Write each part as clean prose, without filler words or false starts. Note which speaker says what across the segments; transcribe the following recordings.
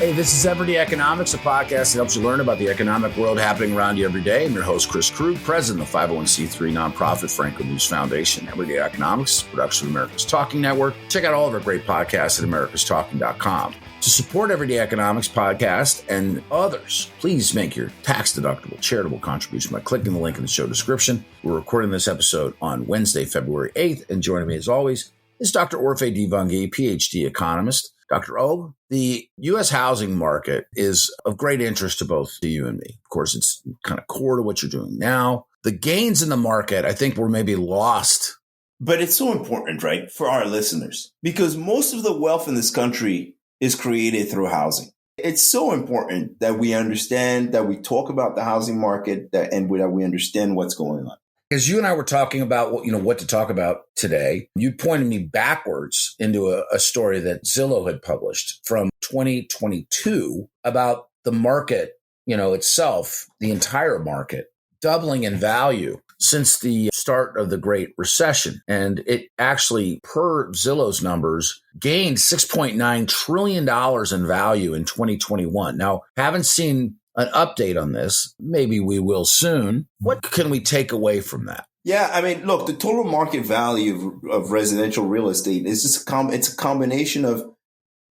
Speaker 1: Hey, this is Everyday Economics, a podcast that helps you learn about the economic world happening around you every day. I'm your host, Chris Krug, president of the 501c3 nonprofit Franklin News Foundation. Everyday Economics is a production of America's Talking Network. Check out all of our great podcasts at americastalking.com. To support Everyday Economics podcast and others, please make your tax-deductible charitable contribution by clicking the link in the show description. We're recording this episode on Wednesday, February 8th, and joining me as always is Dr. Orphe Divounguy, PhD economist. Dr. O, the U.S. housing market is of great interest to both you and me. Of course, it's kind of core to what you're doing now. The gains in the market, I think, were maybe lost.
Speaker 2: But it's so important, right, for our listeners, because most of the wealth in this country is created through housing. It's so important that we understand, that we talk about the housing market, and that we understand what's going on.
Speaker 1: Because you and I were talking about what to talk about today, you pointed me backwards into a story that Zillow had published from 2022 about the market, itself, the entire market, doubling in value since the start of the Great Recession. And it actually, per Zillow's numbers, gained $6.9 trillion in value in 2021. Now, haven't seen an update on this. Maybe we will soon. What can we take away from that?
Speaker 2: Yeah, I mean, look, the total market value of residential real estate is just it's a combination of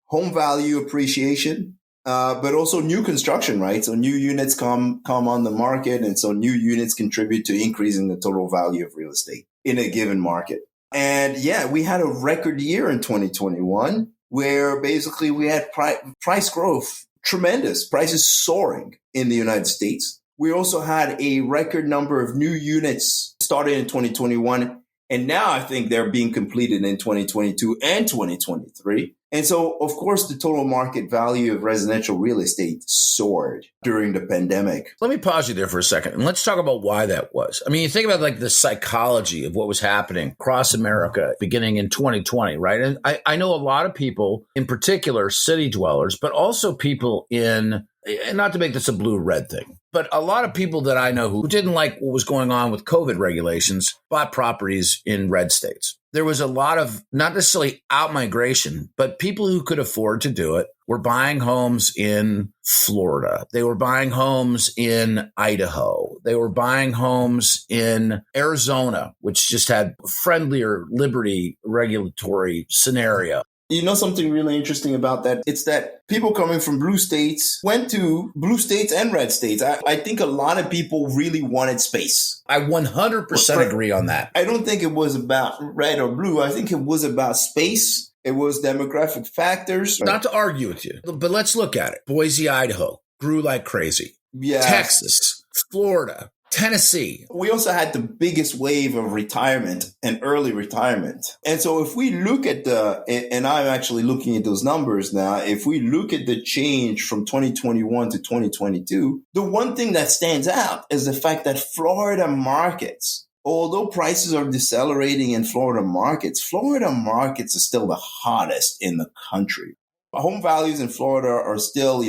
Speaker 2: home value appreciation, but also new construction, right? So new units come on the market, and so new units contribute to increasing the total value of real estate in a given market. And yeah, we had a record year in 2021 where basically we had price growth. Tremendous. Prices soaring in the United States. We also had a record number of new units started in 2021. And now I think they're being completed in 2022 and 2023. And so, of course, the total market value of residential real estate soared during the pandemic.
Speaker 1: Let me pause you there for a second, and let's talk about why that was. I mean, you think about like the psychology of what was happening across America beginning in 2020, right? And I know a lot of people, in particular city dwellers, but also people in, and not to make this a blue-red thing, but a lot of people that I know who didn't like what was going on with COVID regulations bought properties in red states. There was a lot of not necessarily out-migration, but people who could afford to do it were buying homes in Florida. They were buying homes in Idaho. They were buying homes in Arizona, which just had a friendlier liberty regulatory scenario.
Speaker 2: You know something really interesting about that? It's that people coming from blue states went to blue states and red states. I think a lot of people really wanted space.
Speaker 1: I 100% agree on that.
Speaker 2: I don't think it was about red or blue. I think it was about space. It was demographic factors.
Speaker 1: Not to argue with you, but let's look at it. Boise, Idaho grew like crazy.
Speaker 2: Yes.
Speaker 1: Texas, Florida, Tennessee.
Speaker 2: We also had the biggest wave of retirement and early retirement. And so if we look at and I'm actually looking at those numbers now, if we look at the change from 2021 to 2022, the one thing that stands out is the fact that Florida markets, although prices are decelerating in Florida markets are still the hottest in the country. Home values in Florida are still,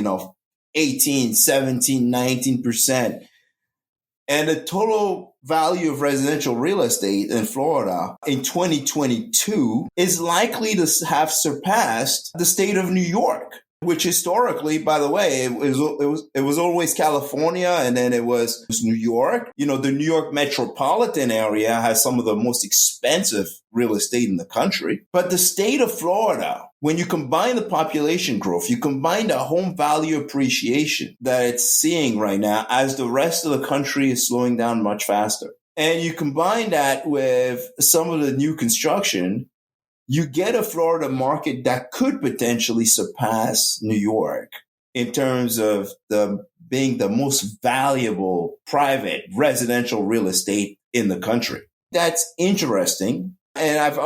Speaker 2: 18, 17, 19%. And the total value of residential real estate in Florida in 2022 is likely to have surpassed the state of New York, which historically, by the way, it was always California, and then it was New York. The New York metropolitan area has some of the most expensive real estate in the country. But the state of Florida, when you combine the population growth, you combine the home value appreciation that it's seeing right now as the rest of the country is slowing down much faster. And you combine that with some of the new construction, you get a Florida market that could potentially surpass New York in terms of being the most valuable private residential real estate in the country. That's interesting. And I've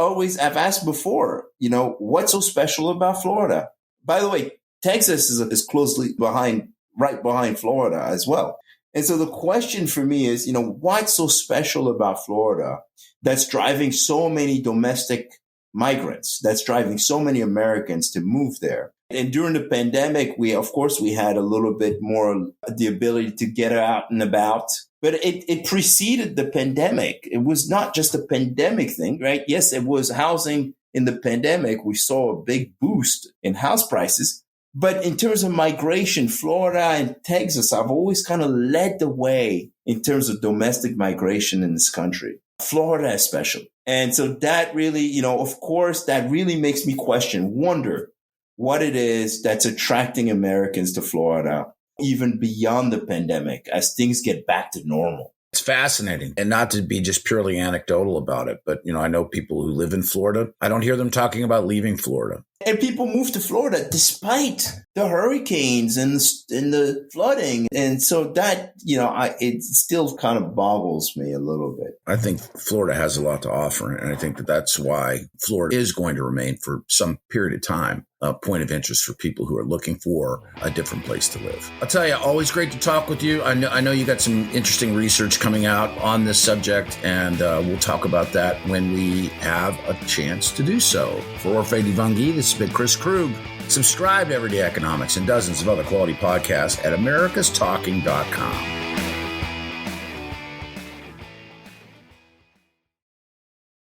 Speaker 2: asked before, what's so special about Florida? By the way, Texas is closely right behind Florida as well. And so the question for me is, what's so special about Florida that's driving so many domestic migrants, that's driving so many Americans to move there? And during the pandemic, we had a little bit more the ability to get out and about. But it preceded the pandemic. It was not just a pandemic thing, right? Yes, it was housing in the pandemic. We saw a big boost in house prices. But in terms of migration, Florida and Texas have always kind of led the way in terms of domestic migration in this country, Florida especially. And so that really, of course, that really makes me wonder what it is that's attracting Americans to Florida, even beyond the pandemic, as things get back to normal.
Speaker 1: It's fascinating, and not to be just purely anecdotal about it, but, I know people who live in Florida. I don't hear them talking about leaving Florida.
Speaker 2: And people move to Florida despite the hurricanes and the flooding. And so that, it still kind of boggles me a little bit.
Speaker 1: I think Florida has a lot to offer. And I think that that's why Florida is going to remain for some period of time a point of interest for people who are looking for a different place to live. I'll tell you, always great to talk with you. I know you got some interesting research coming out on this subject, and we'll talk about that when we have a chance to do so. For Orphe Divounguy, this has been Chris Krug. Subscribe to Everyday Economics and dozens of other quality podcasts at americastalking.com.